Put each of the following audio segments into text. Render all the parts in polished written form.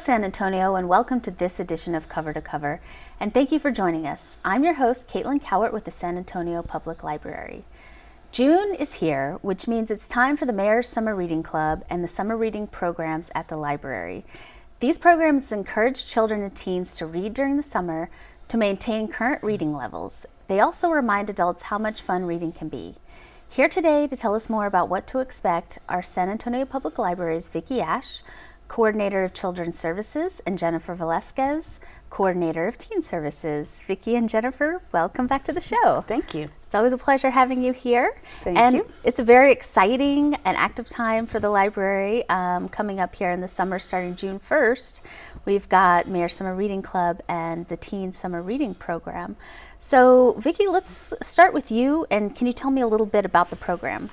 San Antonio, and welcome to this edition of Cover to Cover, and thank you for joining us. I'm your host, Caitlin Cowart with the San Antonio Public Library. June is here, which means it's time for the Mayor's Summer Reading Club and the summer reading programs at the library. These programs encourage children and teens to read during the summer to maintain current reading levels. They also remind adults how much fun reading can be. Here today to tell us more about what to expect are San Antonio Public Library's Vicki Ash, Coordinator of Children's Services, and Jennifer Velasquez, Coordinator of Teen Services. Vicki and Jennifer, welcome back to the show. Thank you. It's always a pleasure having you here. Thank you. It's a very exciting and active time for the library coming up here in the summer starting June 1st. We've got Mayor's Summer Reading Club and the Teen Summer Reading Program. So Vicki, let's start with you, and can you tell me a little bit about the program?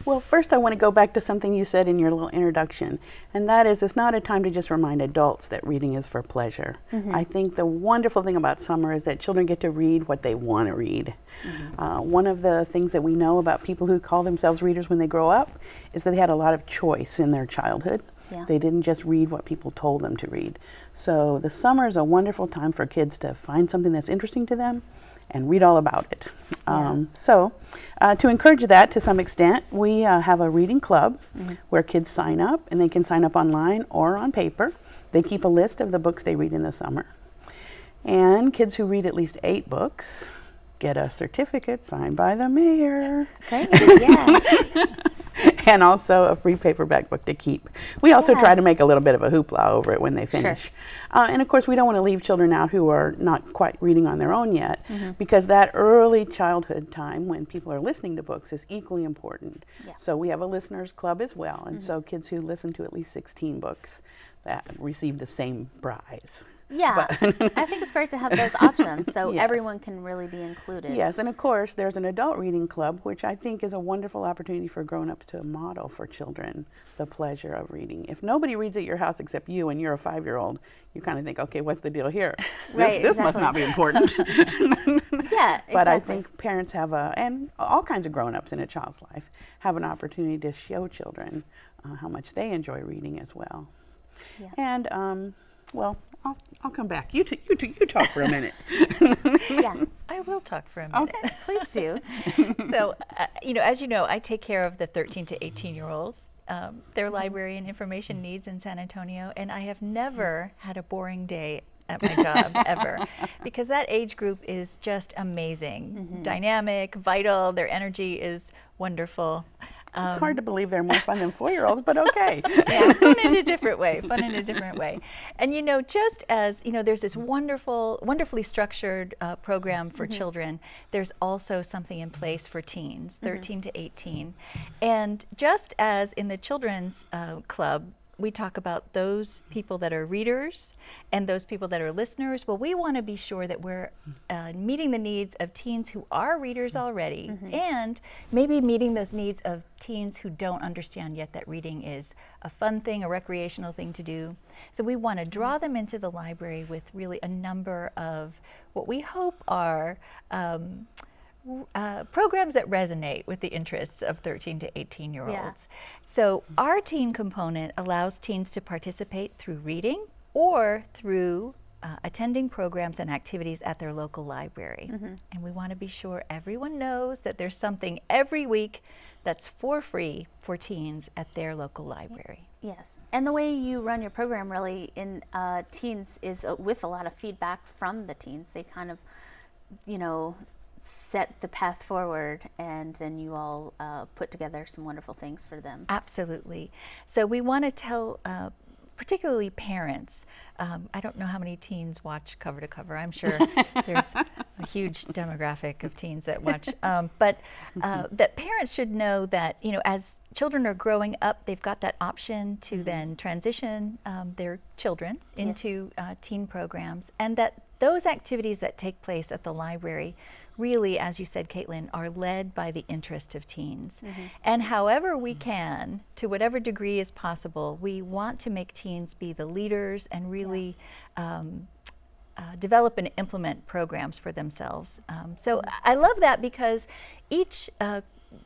Well, first I want to go back to something you said in your little introduction, and that is it's not a time to just remind adults that reading is for pleasure. I think the wonderful thing about summer is that children get to read what they want to read. One of the things that we know about people who call themselves readers when they grow up is that they had a lot of choice in their childhood. Yeah. They didn't just read what people told them to read. So the summer is a wonderful time for kids to find something that's interesting to them and read all about it. To encourage that to some extent, we have a reading club where kids sign up, and they can sign up online or on paper. They keep a list of the books they read in the summer. And kids who read at least 8 books get a certificate signed by the mayor. Great, yeah. And also a free paperback book to keep. We also try to make a little bit of a hoopla over it when they finish. Sure. And of course, we don't want to leave children out who are not quite reading on their own yet, because that early childhood time when people are listening to books is equally important. Yeah. So we have a listeners club as well, and so kids who listen to at least 16 books that receive the same prize. Yeah, I think it's great to have those options so Yes. everyone can really be included. Yes, and of course, there's an adult reading club, which I think is a wonderful opportunity for grown-ups to model for children the pleasure of reading. If nobody reads at your house except you and you're a 5-year-old, you kind of think, okay, what's the deal here? Right, This must not be important. Yeah, exactly. But I think parents have and all kinds of grown-ups in a child's life have an opportunity to show children how much they enjoy reading as well. Yeah. And, well, I'll come back. You talk for a minute. Yeah, I will talk for a minute. Okay. please do. So, as you know, I take care of the 13 to 18-year-olds, their library and information needs in San Antonio, and I have never had a boring day at my job ever, because that age group is just amazing, dynamic, vital. Their energy is wonderful. It's hard to believe they're more fun than 4-year-olds, but okay. Yeah, fun in a different way, And just as, there's this wonderfully structured program for children, there's also something in place for teens, 13 to 18. And just as in the children's club, we talk about those people that are readers and those people that are listeners. Well, we want to be sure that we're meeting the needs of teens who are readers already, and maybe meeting those needs of teens who don't understand yet that reading is a fun thing, a recreational thing to do. So we want to draw them into the library with really a number of what we hope are programs that resonate with the interests of 13 to 18-year-olds. Yeah. So our teen component allows teens to participate through reading or through attending programs and activities at their local library. And we want to be sure everyone knows that there's something every week that's for free for teens at their local library. Yes, and the way you run your program really in teens is with a lot of feedback from the teens. They kind of, set the path forward, and then you all put together some wonderful things for them. Absolutely. So we want to tell particularly parents, I don't know how many teens watch Cover to Cover. I'm sure there's a huge demographic of teens that watch, but that parents should know that, as children are growing up, they've got that option to then transition their children into teen programs, and that those activities that take place at the library really, as you said, Caitlin, are led by the interest of teens. And however we can, to whatever degree is possible, we want to make teens be the leaders and really develop and implement programs for themselves. So I love that, because each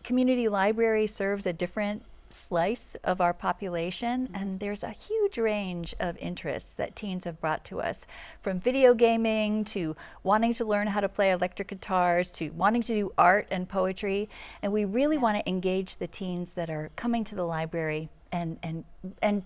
community library serves a different slice of our population, and there's a huge range of interests that teens have brought to us, from video gaming to wanting to learn how to play electric guitars to wanting to do art and poetry. And we really want to engage the teens that are coming to the library, and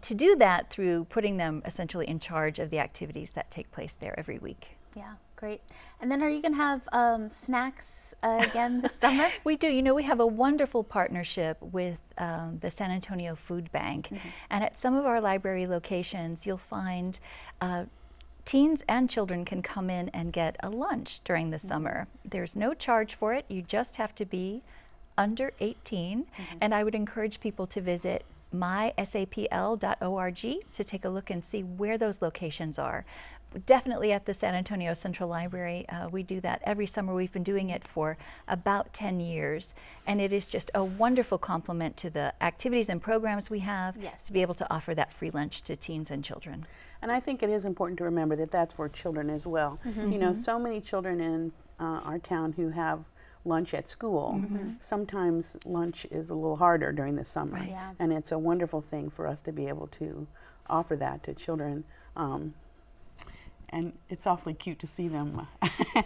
to do that through putting them essentially in charge of the activities that take place there every week. Yeah, great. And then are you going to have snacks again this summer? We do. You know, we have a wonderful partnership with the San Antonio Food Bank. And at some of our library locations, you'll find teens and children can come in and get a lunch during the summer. There's no charge for it. You just have to be under 18. And I would encourage people to visit mysapl.org to take a look and see where those locations are. Definitely at the San Antonio Central Library. We do that every summer. We've been doing it for about 10 years. And it is just a wonderful complement to the activities and programs we have to be able to offer that free lunch to teens and children. And I think it is important to remember that that's for children as well. You know, so many children in our town who have lunch at school. Sometimes lunch is a little harder during the summer. Right. Yeah. And it's a wonderful thing for us to be able to offer that to children. And it's awfully cute to see them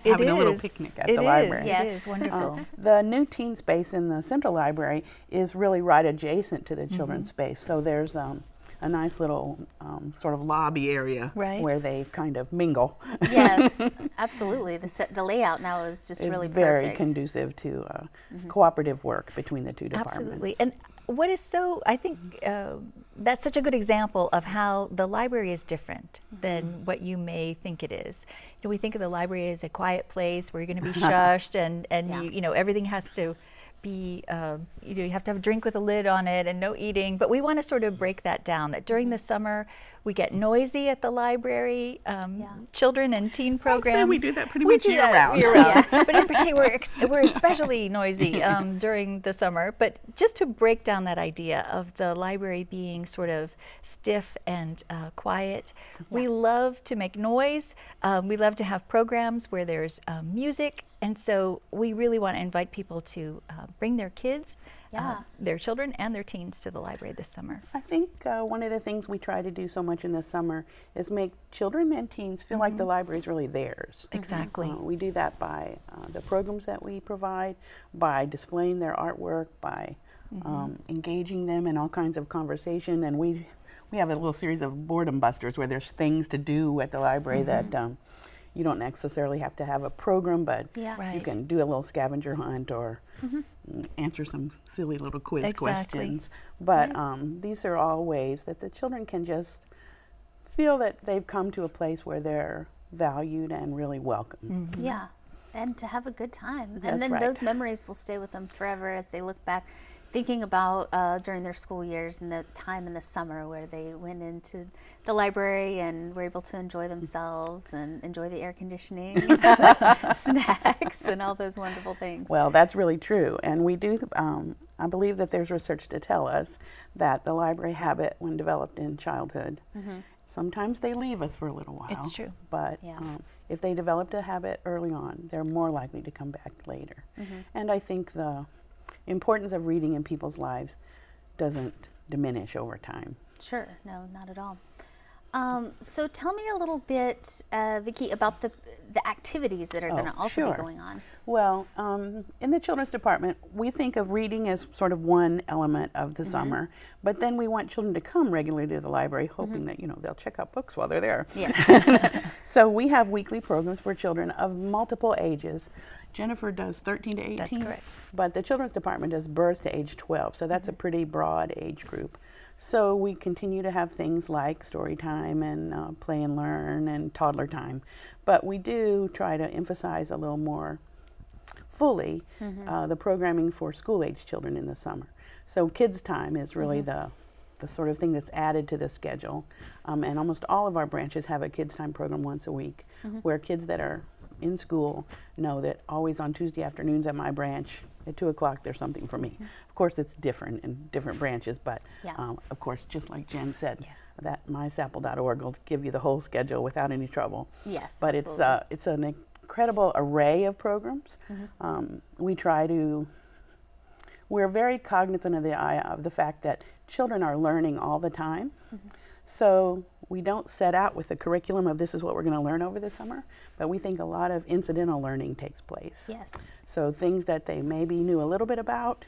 having a little picnic at the library. It is wonderful. The new teen space in the Central Library is really right adjacent to the children's space. So there's a nice little sort of lobby area where they kind of mingle. Yes, absolutely. The layout now is just really very perfect. conducive to cooperative work between the two departments. Absolutely. And what is so, I think that's such a good example of how the library is different than what you may think it is. You know, we think of the library as a quiet place where you're going to be shushed and you know, everything has to be, you have to have a drink with a lid on it and no eating. But we want to sort of break that down, that during the summer we get noisy at the library, children and teen programs. I'd say we do that pretty much year-round. But in particular, we're especially noisy during the summer. But just to break down that idea of the library being sort of stiff and quiet, we love to make noise. We love to have programs where there's music. And so we really want to invite people to bring their kids, their children and their teens to the library this summer. I think one of the things we try to do so much in the summer is make children and teens feel like the library is really theirs. Exactly. We do that by the programs that we provide, by displaying their artwork, by engaging them in all kinds of conversation. And we have a little series of boredom busters where there's things to do at the library that you don't necessarily have to have a program, but you can do a little scavenger hunt or answer some silly little quiz questions. But these are all ways that the children can just feel that they've come to a place where they're valued and really welcome. Yeah, and to have a good time. That's and then right. those memories will stay with them forever as they look back, thinking about during their school years and the time in the summer where they went into the library and were able to enjoy themselves and enjoy the air conditioning, snacks, and all those wonderful things. Well, that's really true. And we do, I believe that there's research to tell us that the library habit, when developed in childhood, sometimes they leave us for a little while. It's true. But if they developed a habit early on, they're more likely to come back later. And I think the importance of reading in people's lives doesn't diminish over time. Sure, no, not at all. So tell me a little bit, Vicki, about the activities that are going to also be going on. Well, in the children's department, we think of reading as sort of one element of the summer, but then we want children to come regularly to the library, hoping that, you know, they'll check out books while they're there. Yes. So we have weekly programs for children of multiple ages. Jennifer does 13 to 18. That's correct. But the children's department does birth to age 12, so that's a pretty broad age group. So we continue to have things like story time and play and learn and toddler time. But we do try to emphasize a little more fully the programming for school-age children in the summer. So kids' time is really the sort of thing that's added to the schedule. And almost all of our branches have a kids' time program once a week where kids that are in school know that always on Tuesday afternoons at my branch at 2 o'clock there's something for me. Of course, it's different in different branches, but of course, just like Jen said, that mysapl.org will give you the whole schedule without any trouble. Yes, but it's an incredible array of programs. We we're very cognizant of the fact that children are learning all the time. So we don't set out with a curriculum of this is what we're going to learn over the summer, but we think a lot of incidental learning takes place. Yes. So things that they maybe knew a little bit about,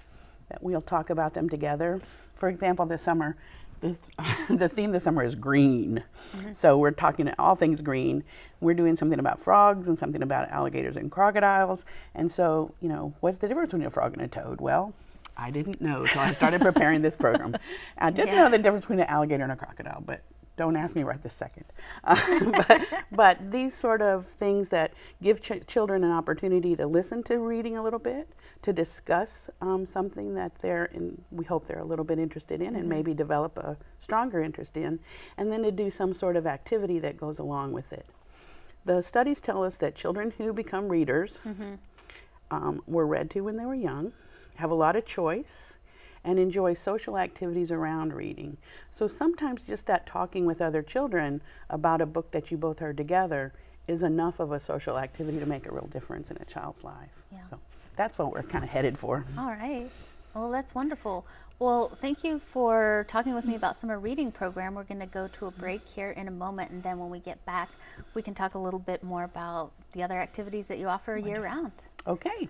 that we'll talk about them together. For example, this summer, the theme this summer is green. So we're talking all things green. We're doing something about frogs and something about alligators and crocodiles. And so, you know, what's the difference between a frog and a toad? Well, I didn't know, so I started preparing this program. I didn't know the difference between an alligator and a crocodile, but don't ask me right this second. But these sort of things that give children an opportunity to listen to reading a little bit, to discuss something that we hope they're a little bit interested in and maybe develop a stronger interest in, and then to do some sort of activity that goes along with it. The studies tell us that children who become readers were read to when they were young, have a lot of choice, and enjoy social activities around reading. So sometimes just that talking with other children about a book that you both heard together is enough of a social activity to make a real difference in a child's life. Yeah. So that's what we're kind of headed for. All right. Well, that's wonderful. Well, thank you for talking with me about summer reading program. We're going to go to a break here in a moment, and then when we get back, we can talk a little bit more about the other activities that you offer year-round. Okay.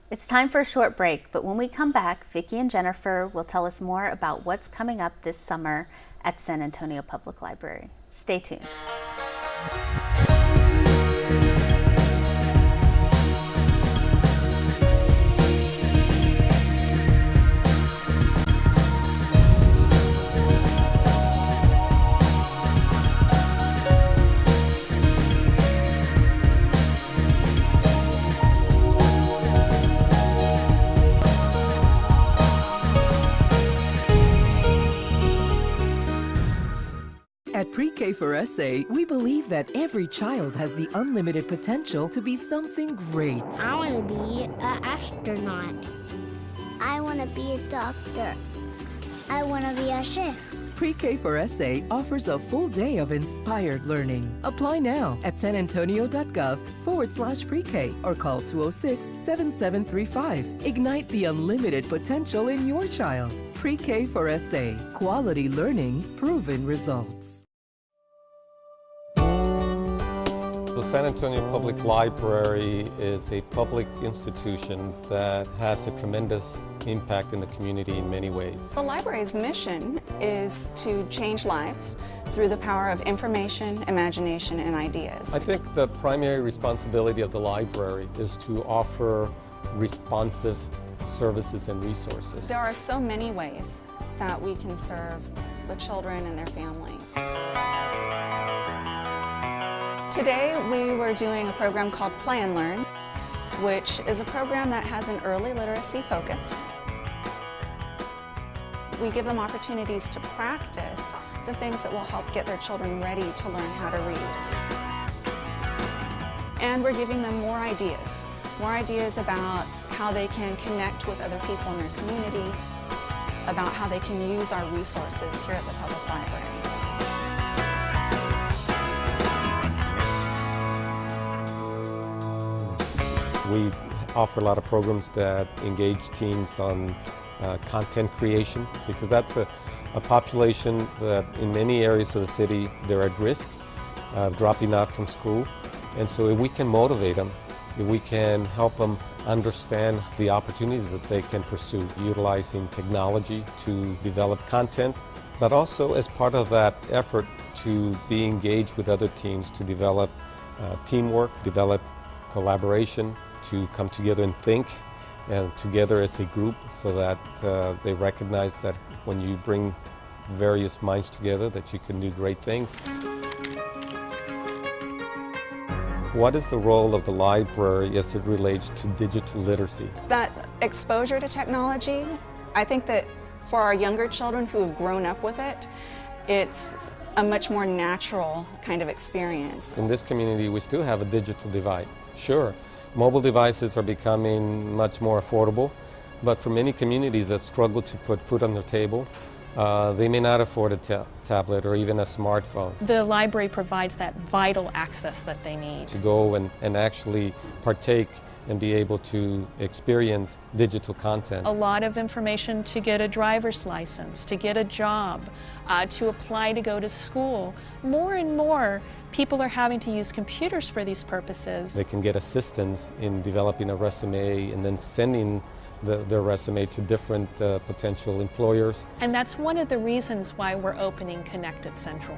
It's time for a short break, but when we come back, Vicki and Jennifer will tell us more about what's coming up this summer at San Antonio Public Library. Stay tuned. At Pre-K for SA, we believe that every child has the unlimited potential to be something great. I want to be an astronaut. I want to be a doctor. I want to be a chef. Pre-K for SA offers a full day of inspired learning. Apply now at sanantonio.gov/pre-K or call 206-7735. Ignite the unlimited potential in your child. Pre-K for SA. Quality learning, proven results. The San Antonio Public Library is a public institution that has a tremendous impact in the community in many ways. The library's mission is to change lives through the power of information, imagination, and ideas. I think the primary responsibility of the library is to offer responsive services and resources. There are so many ways that we can serve the children and their families. Today we were doing a program called Play and Learn, which is a program that has an early literacy focus. We give them opportunities to practice the things that will help get their children ready to learn how to read. And we're giving them more ideas about how they can connect with other people in their community, about how they can use our resources here at the Public Library. We offer a lot of programs that engage teens on content creation, because that's a population that in many areas of the city, they're at risk of dropping out from school. And so if we can motivate them, if we can help them understand the opportunities that they can pursue, utilizing technology to develop content, but also as part of that effort to be engaged with other teams, to develop teamwork, develop collaboration, to come together and think and together as a group, so that they recognize that when you bring various minds together that you can do great things. What is the role of the library as it relates to digital literacy? That exposure to technology, I think that for our younger children who have grown up with it, it's a much more natural kind of experience. In this community, we still have a digital divide. Sure, mobile devices are becoming much more affordable, but for many communities that struggle to put food on their table, they may not afford a tablet or even a smartphone. The library provides that vital access that they need. To go and actually partake and be able to experience digital content. A lot of information to get a driver's license, to get a job, to apply to go to school. More and more people are having to use computers for these purposes. They can get assistance in developing a resume and then sending their resume to different potential employers. And that's one of the reasons why we're opening Connected Central.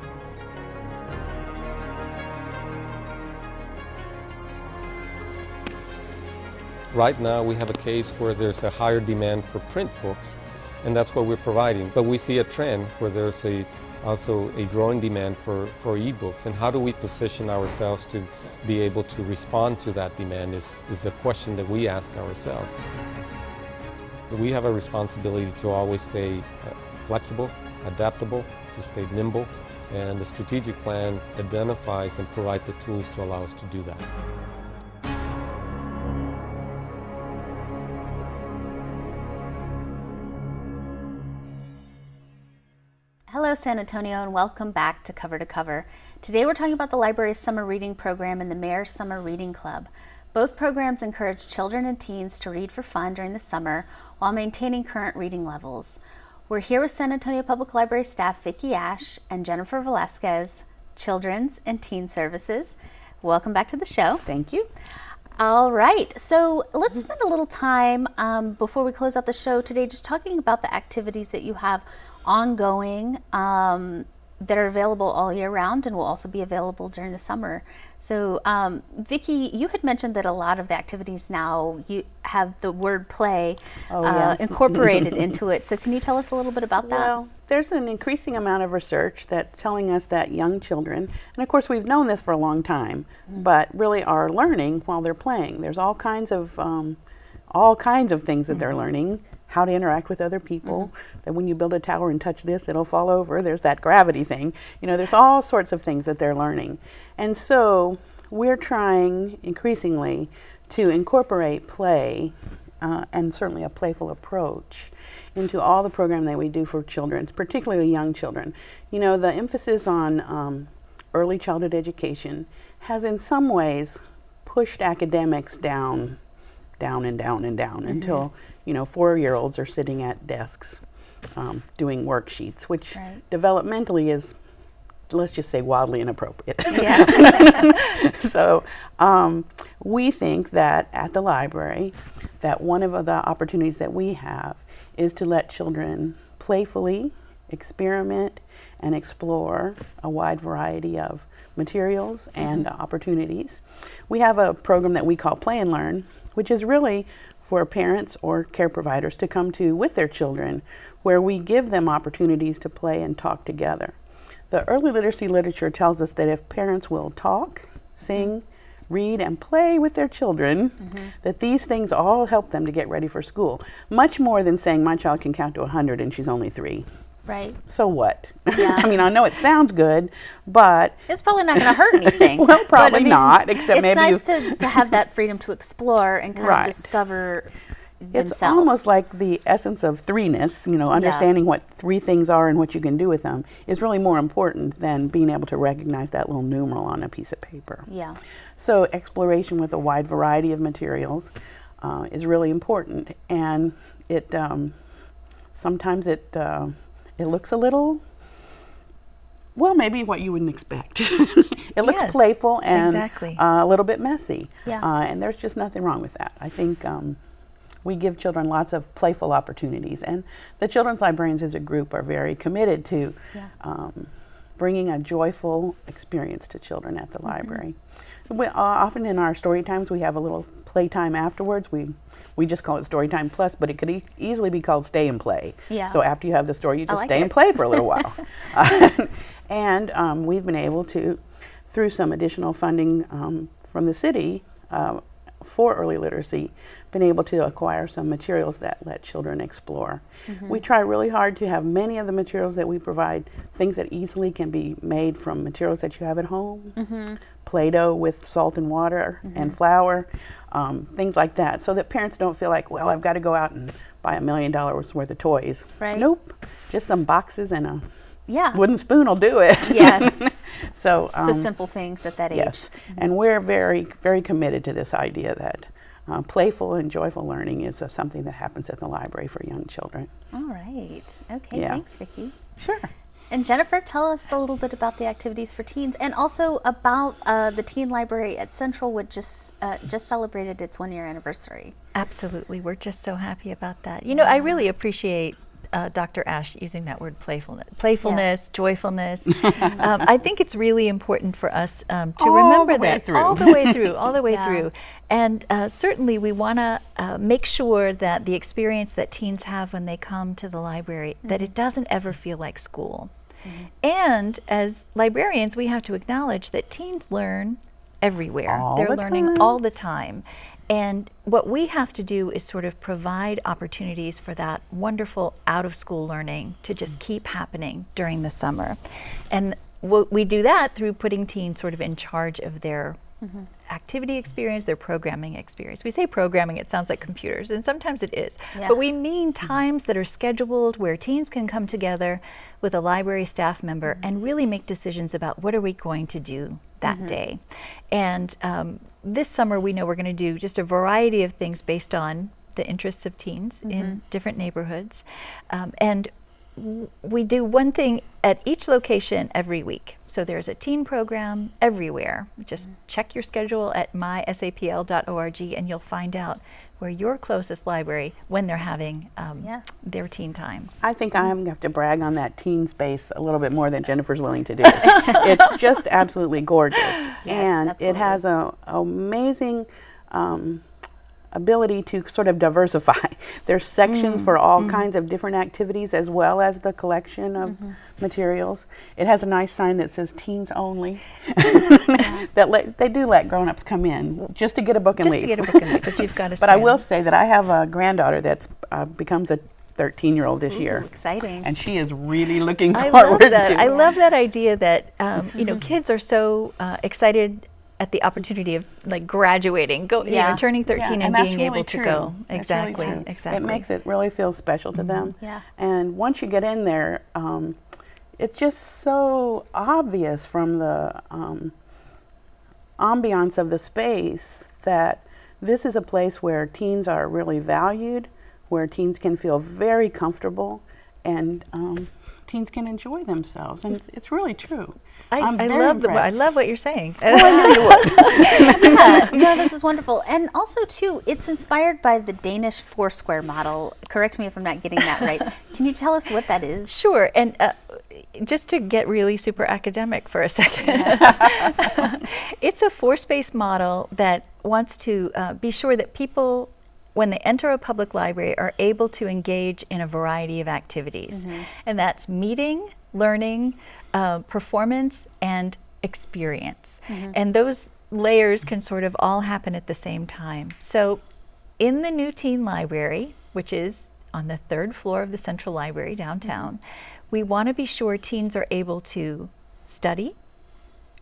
Right now we have a case where there's a higher demand for print books, and that's what we're providing. But we see a trend where there's also a growing demand for ebooks, and how do we position ourselves to be able to respond to that demand is a question that we ask ourselves. We have a responsibility to always stay flexible, adaptable, to stay nimble, and the strategic plan identifies and provides the tools to allow us to do that. Hello, San Antonio, and welcome back to Cover to Cover. Today we're talking about the library's summer reading program and the Mayor's Summer Reading Club. Both programs encourage children and teens to read for fun during the summer while maintaining current reading levels. We're here with San Antonio Public Library staff Vicki Ash and Jennifer Velasquez, Children's and Teen Services. Welcome back to the show. Thank you. All right, so let's spend a little time before we close out the show today just talking about the activities that you have ongoing that are available all year round and will also be available during the summer. So Vicki, you had mentioned that a lot of the activities now you have the word play incorporated into it. So can you tell us a little bit about that? Well, there's an increasing amount of research that's telling us that young children, and of course we've known this for a long time, but really are learning while they're playing. There's all kinds of things that they're learning. How to interact with other people, that when you build a tower and touch this, it'll fall over. There's that gravity thing. You know, there's all sorts of things that they're learning. And so we're trying increasingly to incorporate play and certainly a playful approach into all the programming that we do for children, particularly young children. You know, the emphasis on early childhood education has in some ways pushed academics down until, you know, 4-year-olds are sitting at desks doing worksheets, which developmentally is, let's just say, wildly inappropriate. Yeah. So we think that at the library, that one of the opportunities that we have is to let children playfully experiment and explore a wide variety of materials and opportunities. We have a program that we call Play and Learn, which is really for parents or care providers to come to with their children, where we give them opportunities to play and talk together. The early literacy literature tells us that if parents will talk, sing, read, and play with their children, that these things all help them to get ready for school, much more than saying my child can count to 100 and she's only 3. Right. So what? Yeah. I mean, I know it sounds good, but it's probably not going to hurt anything. Well, probably but, I mean, not, except maybe it's nice to have that freedom to explore and kind of discover themselves. It's almost like the essence of threeness, you know, understanding what 3 things are and what you can do with them is really more important than being able to recognize that little numeral on a piece of paper. Yeah. So exploration with a wide variety of materials is really important, and it sometimes it looks a little, well, maybe what you wouldn't expect. It looks playful and a little bit messy. Yeah. And there's just nothing wrong with that. I think we give children lots of playful opportunities. And the Children's Librarians as a group are very committed to bringing a joyful experience to children at the library. Often in our story times, we have a little playtime afterwards. We just call it Storytime Plus, but it could easily be called Stay and Play. Yeah. So after you have the story, you just stay and play for a little while. And we've been able to, through some additional funding from the city for early literacy, been able to acquire some materials that let children explore. We try really hard to have many of the materials that we provide, things that easily can be made from materials that you have at home, Play-Doh with salt and water and flour, things like that, so that parents don't feel like, well, I've got to go out and buy $1 million worth of toys. Right. Nope, just some boxes and a Yeah. wooden spoon will do it. Yes. So It's the simple things at that age. yes, and we're very, very committed to this idea that playful and joyful learning is something that happens at the library for young children. All right. Okay, Yeah. thanks, Vicki. Sure. And Jennifer, tell us a little bit about the activities for teens, and also about the Teen Library at Central, which just celebrated its 1-year anniversary. Absolutely. We're just so happy about that. You know, I really appreciate Dr. Ash using that word playfulness, joyfulness. I think it's really important for us to remember that all the way through, all the way through. And certainly we want to make sure that the experience that teens have when they come to the library, that it doesn't ever feel like school. And as librarians, we have to acknowledge that teens learn everywhere. They're learning all the time. And what we have to do is sort of provide opportunities for that wonderful out-of-school learning to just keep happening during the summer. And we do that through putting teens sort of in charge of their activity experience, their programming experience. We say programming, it sounds like computers, and sometimes it is. But we mean times that are scheduled where teens can come together with a library staff member and really make decisions about what are we going to do that day. And this summer we know we're going to do just a variety of things based on the interests of teens in different neighborhoods. And we do one thing at each location every week. So there's a teen program everywhere. Just check your schedule at mysapl.org and you'll find out where your closest library, when they're having their teen time. I think I'm going to have to brag on that teen space a little bit more than Jennifer's willing to do. It's just absolutely gorgeous. And it has an amazing ability to sort of diversify. There's sections for all kinds of different activities as well as the collection of materials. It has a nice sign that says teens only. They do let grown-ups come in just to get a book and leave. Just to get a book and leave, but you've got to But I will say that I have a granddaughter that's becomes a 13-year-old this year. Exciting. And she is really looking forward to it. I love that idea that you know, kids are so excited at the opportunity of like graduating, you know, turning 13 and being able to go. Exactly. It makes it really feel special to them. Yeah. And once you get in there, it's just so obvious from the ambiance of the space that this is a place where teens are really valued, where teens can feel very comfortable, and teens can enjoy themselves. And it's really true. I love what you're saying. Yeah, no, this is wonderful. And also, too, it's inspired by the Danish Foursquare model. Correct me if I'm not getting that right. Can you tell us what that is? Sure. And just to get really super academic for a second, it's a four-space model that wants to be sure that people, when they enter a public library, are able to engage in a variety of activities. And that's meeting, learning, performance, and experience. And those layers can sort of all happen at the same time. So in the new teen library, which is on the 3rd floor of the Central Library downtown, we want to be sure teens are able to study,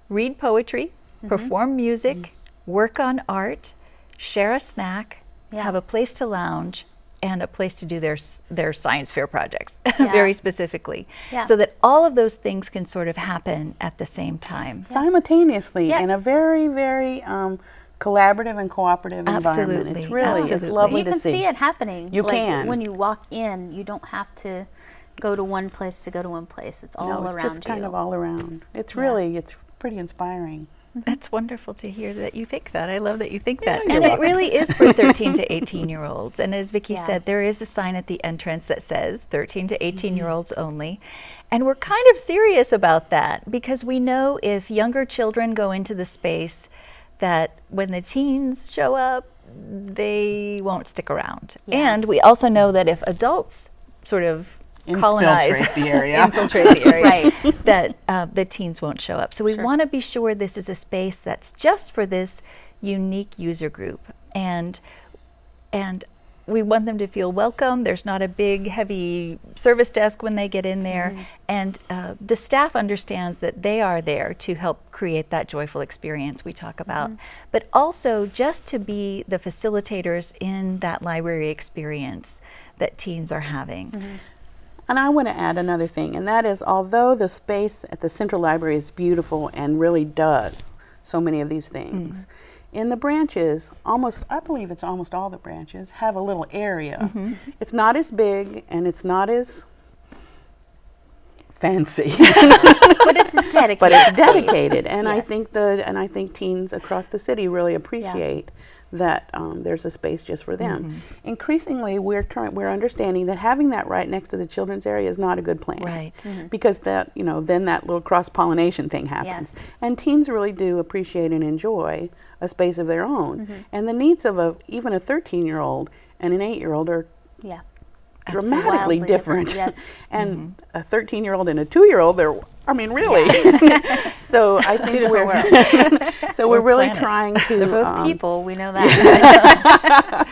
read poetry, perform music, work on art, share a snack, have a place to lounge, and a place to do their science fair projects, very specifically. So that all of those things can sort of happen at the same time. Simultaneously, in a very, very collaborative and cooperative environment. It's really, it's lovely to see. You can see it happening. You like, can. When you walk in, you don't have to go to one place to go to one place. It's all around you. It's just kind of all around. It's really, it's pretty inspiring. That's wonderful to hear that you think that. I love that you think that. You're And welcome. it really is for 13 to 18-year-olds. And as Vicki said, there is a sign at the entrance that says 13 to 18-year-olds only. And we're kind of serious about that because we know if younger children go into the space that when the teens show up, they won't stick around. And we also know that if adults sort of colonize the area. infiltrate the area, that the teens won't show up. So we want to be sure this is a space that's just for this unique user group, and we want them to feel welcome. There's not a big, heavy service desk when they get in there, and the staff understands that they are there to help create that joyful experience we talk about, but also just to be the facilitators in that library experience that teens are having. And I want to add another thing, and that is although the space at the Central Library is beautiful and really does so many of these things. In the branches, I believe it's almost all the branches, have a little area. It's not as big and it's not as fancy. But it's dedicated. But it's space. dedicated, and I Yes. think teens across the city really appreciate that there's a space just for them. Increasingly, we're understanding that having that right next to the children's area is not a good plan, Right. because that then that little cross pollination thing happens, Yes. and teens really do appreciate and enjoy a space of their own, and the needs of even a 13-year-old and an 8-year-old are Yeah. dramatically Wildly different. Yes. And a 13-year-old and a 2-year-old, really. So I think different we're really planets. trying to. They're both people. We know that.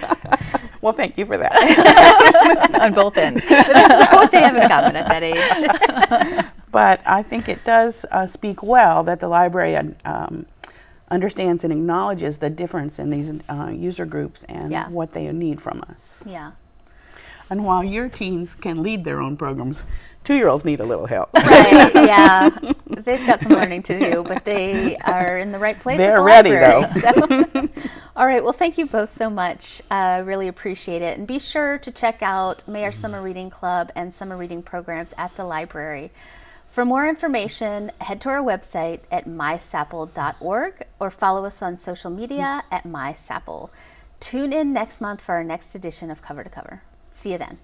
Well, thank you for that. On both ends. That's what they have in common at that age. But I think it does speak well that the library understands and acknowledges the difference in these user groups and Yeah. what they need from us. Yeah. And while your teens can lead their own programs, 2-year-olds need a little help. Right. Yeah. They've got some learning to do, but they are in the right place. They're at the ready, library, so. All right. Well, thank you both so much. I really appreciate it. And be sure to check out Mayor's Summer Reading Club and summer reading programs at the library. For more information, head to our website at mysapple.org or follow us on social media at mysapple. Tune in next month for our next edition of Cover to Cover. See you then.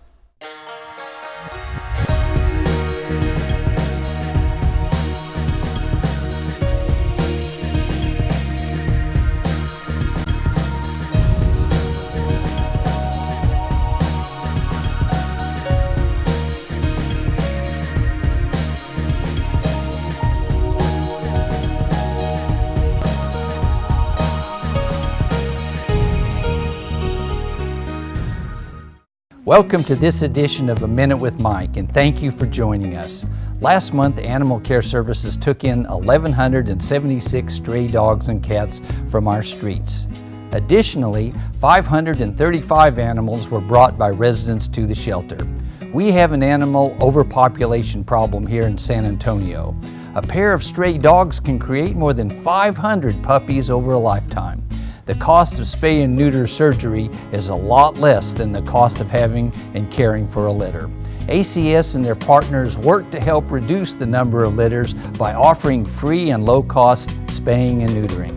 Welcome to this edition of A Minute with Mike, and thank you for joining us. Last month, Animal Care Services took in 1,176 stray dogs and cats from our streets. Additionally, 535 animals were brought by residents to the shelter. We have an animal overpopulation problem here in San Antonio. A pair of stray dogs can create more than 500 puppies over a lifetime. The cost of spay and neuter surgery is a lot less than the cost of having and caring for a litter. ACS and their partners work to help reduce the number of litters by offering free and low-cost spaying and neutering.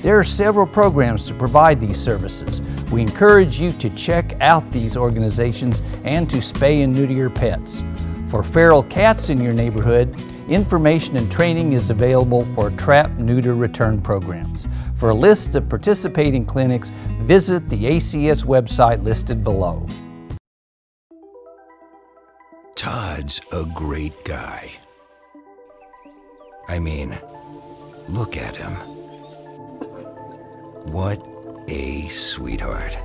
There are several programs to provide these services. We encourage you to check out these organizations and to spay and neuter your pets. For feral cats in your neighborhood, information and training is available for trap, neuter, return programs. For a list of participating clinics, visit the ACS website listed below. Todd's a great guy. I mean, look at him. What a sweetheart.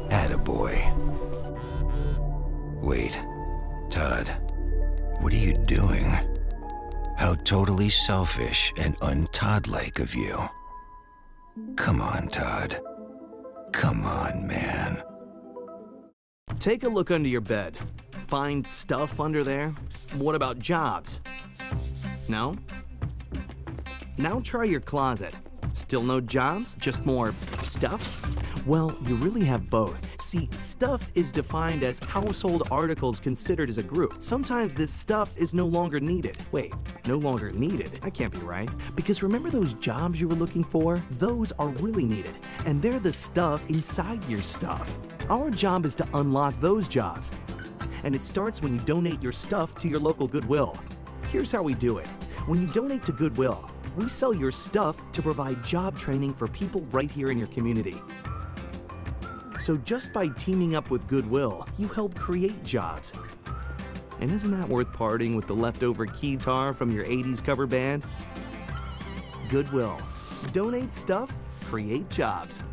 Attaboy. Wait, Todd, what are you doing? How totally selfish and un-Todd-like of you. Come on, Todd. Come on, man. Take a look under your bed. Find stuff under there? What about jobs? No? Now try your closet. Still no jobs? Just more stuff? Well, you really have both. See, stuff is defined as household articles considered as a group. Sometimes this stuff is no longer needed. Wait, no longer needed? That can't be right. Because remember those jobs you were looking for? Those are really needed. And they're the stuff inside your stuff. Our job is to unlock those jobs. And it starts when you donate your stuff to your local Goodwill. Here's how we do it. When you donate to Goodwill, we sell your stuff to provide job training for people right here in your community. So just by teaming up with Goodwill, you help create jobs. And isn't that worth parting with the leftover keytar from your 80s cover band? Goodwill. Donate stuff, create jobs.